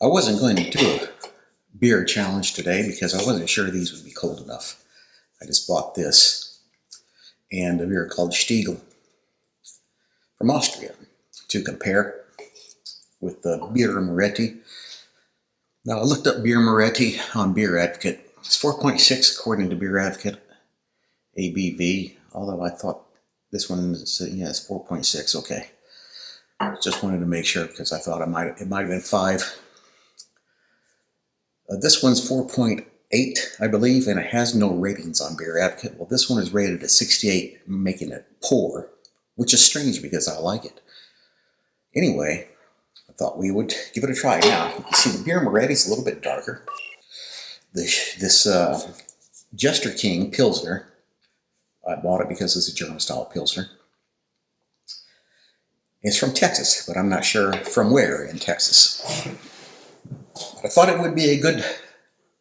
I wasn't going to do a beer challenge today because I wasn't sure these would be cold enough. I just bought this and a beer called Stiegl from Austria to compare with the Birra Moretti. Now I looked up Birra Moretti on Beer Advocate. It's 4.6 according to Beer Advocate ABV, although I thought this one is, it's 4.6. Okay. Just wanted to make sure because I thought it might have been 5. This one's 4.8, I believe, and it has no ratings on Beer Advocate. Well, this one is rated at 68, making it poor, which is strange because I like it. Anyway, I thought we would give it a try. Now, you see the Birra Moretti is a little bit darker. This Jester King Pilsner, I bought it because it's a German-style Pilsner. It's from Texas, but I'm not sure from where in Texas. But I thought it would be a good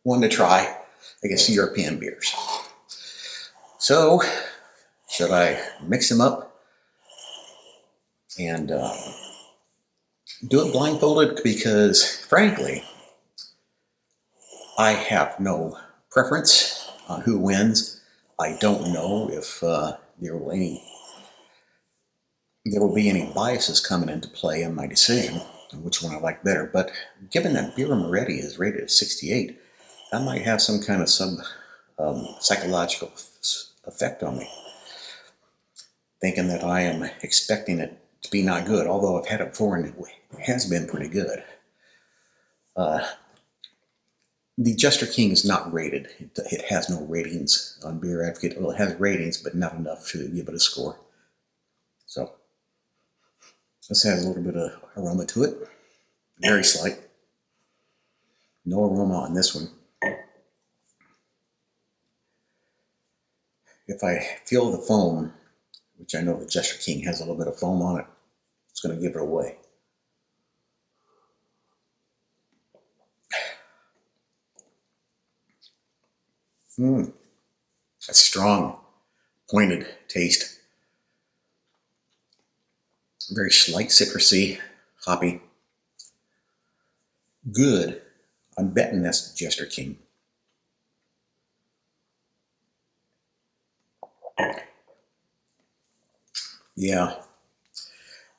one to try against the European beers. So, should I mix them up and do it blindfolded? Because, frankly, I have no preference on who wins. I don't know if there will be any biases coming into play in my decision on which one I like better. But given that Birra Moretti is rated at 68, that might have some kind of psychological effect on me. Thinking that I am expecting it to be not good, although I've had it before and it has been pretty good. The Jester King is not rated. It has no ratings on Beer Advocate. Well, it has ratings, but not enough to give it a score. So, this has a little bit of aroma to it. Very slight. No aroma on this one. If I feel the foam, which I know the Jester King has a little bit of foam on it, it's going to give it away. A strong, pointed taste. Very slight citrusy, hoppy. Good. I'm betting that's the Jester King. Yeah.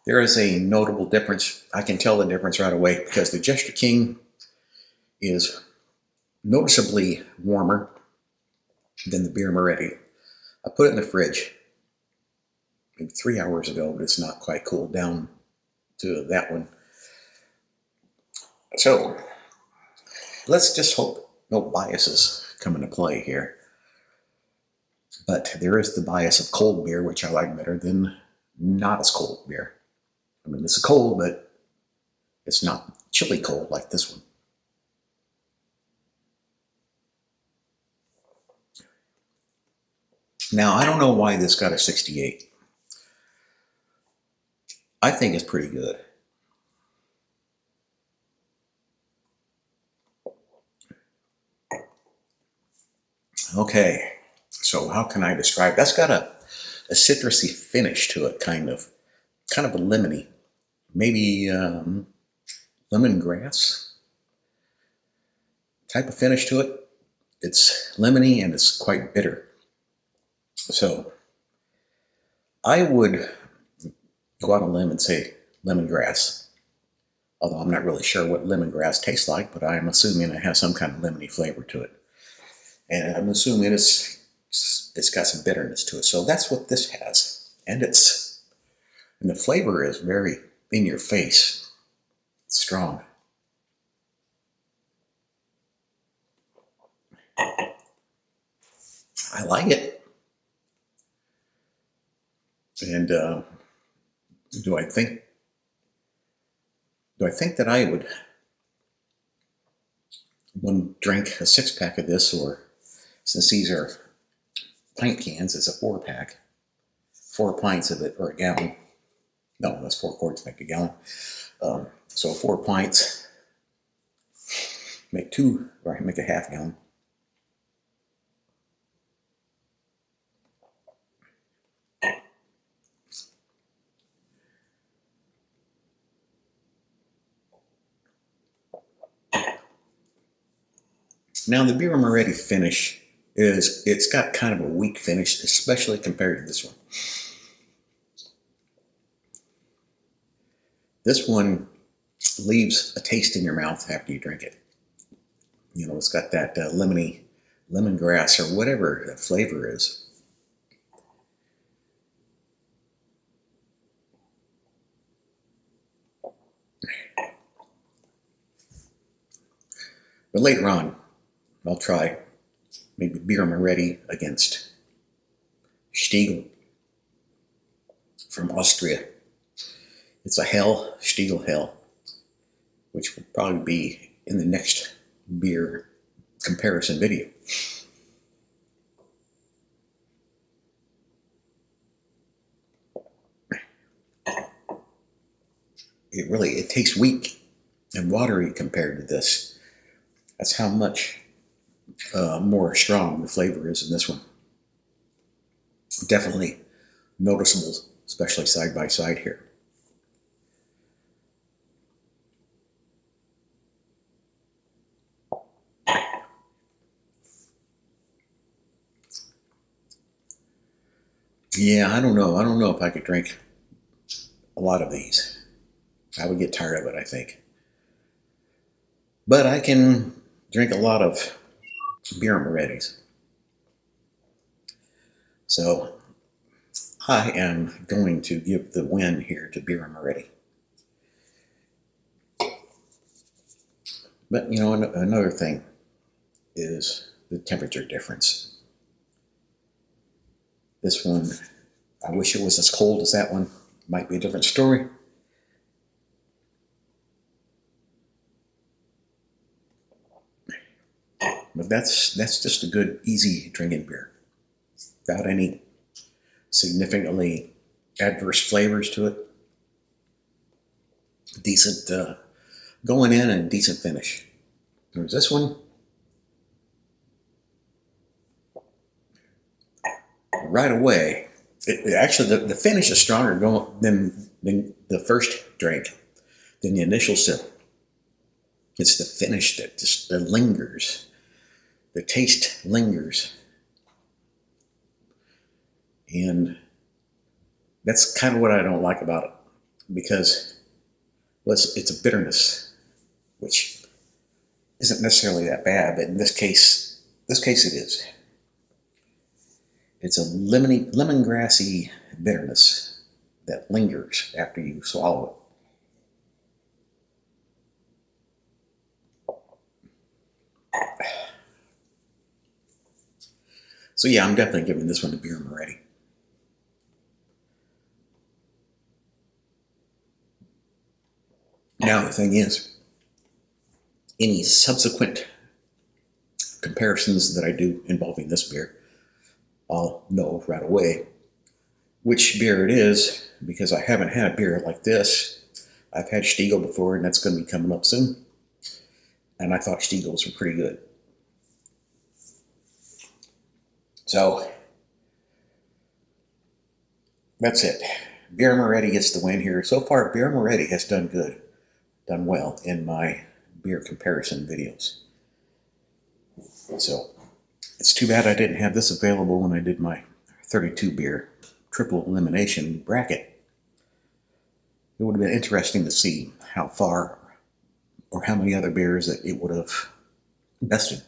There is a notable difference. I can tell the difference right away because the Jester King is noticeably warmer than the Birra Moretti. I put it in the fridge maybe 3 hours ago, but it's not quite cooled down to that one. So let's just hope no biases come into play here. But there is the bias of cold beer, which I like better than not as cold beer. I mean, it's cold, but it's not chilly cold like this one. Now, I don't know why this got a 68. I think it's pretty good. Okay, so how can I describe? That's got a citrusy finish to it, kind of a lemony, maybe lemongrass type of finish to it. It's lemony and it's quite bitter. So I would go out on a limb and say lemongrass, although I'm not really sure what lemongrass tastes like, but I'm assuming it has some kind of lemony flavor to it. And I'm assuming it's got some bitterness to it. So that's what this has. And the flavor is very in your face. It's strong. I like it. And do I think that I would drink a 6-pack of this, or since these are pint cans, it's a 4-pack, 4 pints of it, or a gallon. No, that's 4 quarts make a gallon. So 4 pints make a half gallon. Now the Birra Moretti finish it's got kind of a weak finish, especially compared to this one. This one leaves a taste in your mouth after you drink it. You know, it's got that lemongrass or whatever the flavor is. But later on, I'll try maybe Birra Moretti against Stiegl from Austria. It's a Stiegl Hell, which will probably be in the next beer comparison video. It tastes weak and watery compared to this. That's how much more strong the flavor is in this one. Definitely noticeable, especially side by side here. Yeah, I don't know. I don't know if I could drink a lot of these. I would get tired of it, I think. But I can drink a lot of Birra Morettis. So I am going to give the win here to Birra Moretti. But you know, another thing is the temperature difference. This one, I wish it was as cold as that one. Might be a different story. But that's just a good, easy drinking beer, without any significantly adverse flavors to it. Decent going in and decent finish. Whereas this one, right away, actually the finish is stronger than the first drink, than the initial sip. It's the finish that lingers. The taste lingers. And that's kind of what I don't like about it, because it's a bitterness, which isn't necessarily that bad, but in this case it is. It's a lemongrassy bitterness that lingers after you swallow it. So yeah, I'm definitely giving this one to Birra Moretti. Now the thing is, any subsequent comparisons that I do involving this beer, I'll know right away which beer it is, because I haven't had a beer like this. I've had Stiegl before, and that's going to be coming up soon. And I thought Stiegls were pretty good. So that's it. Birra Moretti gets the win here. So far, Birra Moretti has done well in my beer comparison videos. So it's too bad I didn't have this available when I did my 32 beer triple elimination bracket. It would have been interesting to see how far or how many other beers that it would have bested.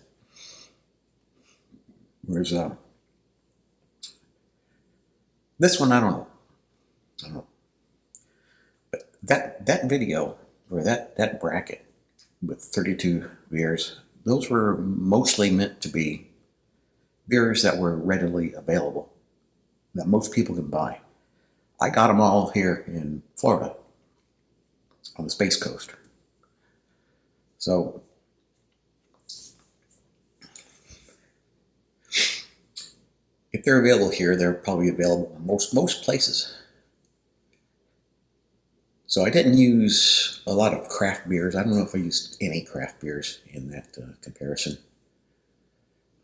Whereas this one, I don't know. But that video, or that bracket with 32 beers, those were mostly meant to be beers that were readily available, that most people can buy. I got them all here in Florida, on the Space Coast. So if they're available here, they're probably available in most places. So I didn't use a lot of craft beers. I don't know if I used any craft beers in that comparison.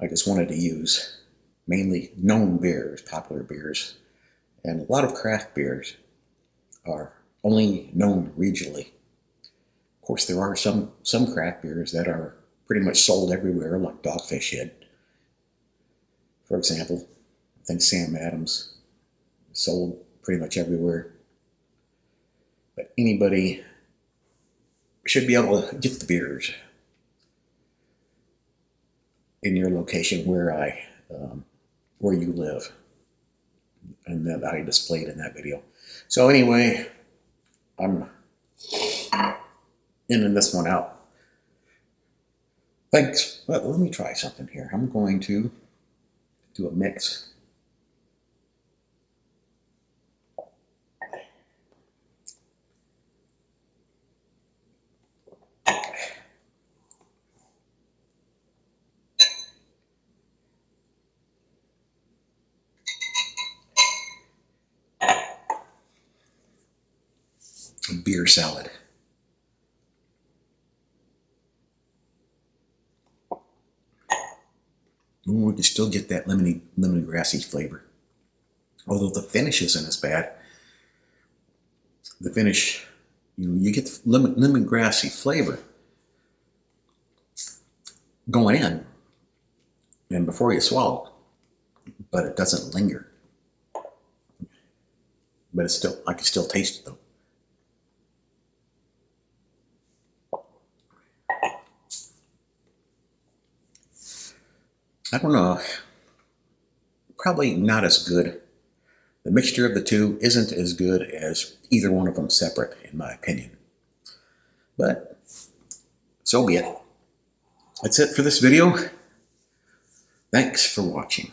I just wanted to use mainly known beers, popular beers. And a lot of craft beers are only known regionally. Of course, there are some craft beers that are pretty much sold everywhere, like Dogfish Head, for example. I think Sam Adams sold pretty much everywhere. But anybody should be able to get the beers in your location where you live, and that I displayed in that video. So anyway, I'm ending this one out. Thanks. Well, let me try something here. I'm going to do a mix. Beer salad. We can still get that lemongrassy flavor. Although the finish isn't as bad. The finish, you get the lemongrassy flavor going in and before you swallow, but it doesn't linger. But it's still, I can still taste it though. I don't know, probably not as good. The mixture of the two isn't as good as either one of them separate, in my opinion. But so be it. That's it for this video. Thanks for watching.